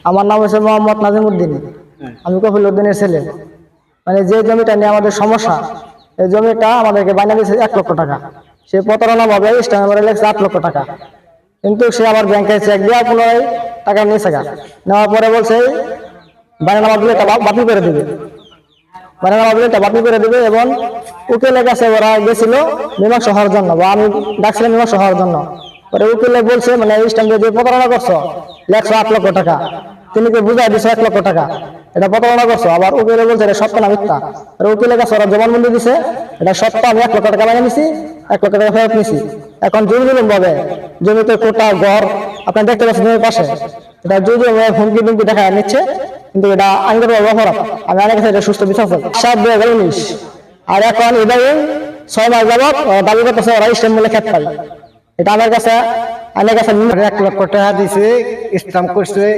আমার নাম হচ্ছে মোহাম্মদ নাজিমউদ্দিন। আমি কফিল উদ্দিনের ছেলে। মানে যে জমিটা নিয়ে আমাদের সমস্যা, এই জমিটা আমাদেরকে বানিয়ে দিয়েছে 1 লক্ষ টাকা। সে প্রতারণা ভাবে স্ট্যাম্পে লেখছে 8 লক্ষ টাকা, কিন্তু সে আমার ব্যাংকে চেক দিয়ে 15 টাকা নিয়েছে। নেওয়ার পরে বলছে বায়নামা দিলে এটা বাতিল করে দিবে, বায়নামা দিলে এটা বাতিল করে দিবে। এবং উকিলের কাছে ওরা গেছিল মীমাংসা হওয়ার জন্য, বা আমি ডাকছিলাম মীমাংসা হওয়ার জন্য। পরে উকিলে বলছে মানে স্ট্যাম্পে দিয়ে প্রতারণা করছো, লেখছো 8 লক্ষ টাকা, তিনি বুঝাই দিছো 1 লক্ষ টাকা, এটা প্রতারণা করছো। আবার উকিলে বলছে এটা সত্য না মিথ্যা। উকিলের কাছে ওরা জবানবন্দি দিছে এটা সত্য, আমি 1 লক্ষ টাকা বাইরে নিছি, 1 লক্ষ টাকা ফেরত নিছি। এখন জুলুম ভাবে জমিতে কোটা ঘর আপনি দেখতে পাচ্ছেন জমির পাশে, এটা জুলুম হুমকি টুমকি দেখা নিচ্ছে, কিন্তু এটা আইনগত অপরাধ। আমি আইনের কাছে এটা সুস্থ বিচার চাই। 7/2019 আর এখন এটাই 6 মাস যাবত দাবি করতেছে ওরা স্ট্যাম্প মূল্যে খেত পাই। এটা আমার কাছে 1 লক্ষ টাকা দিছে, স্ট্যাম্প করছে।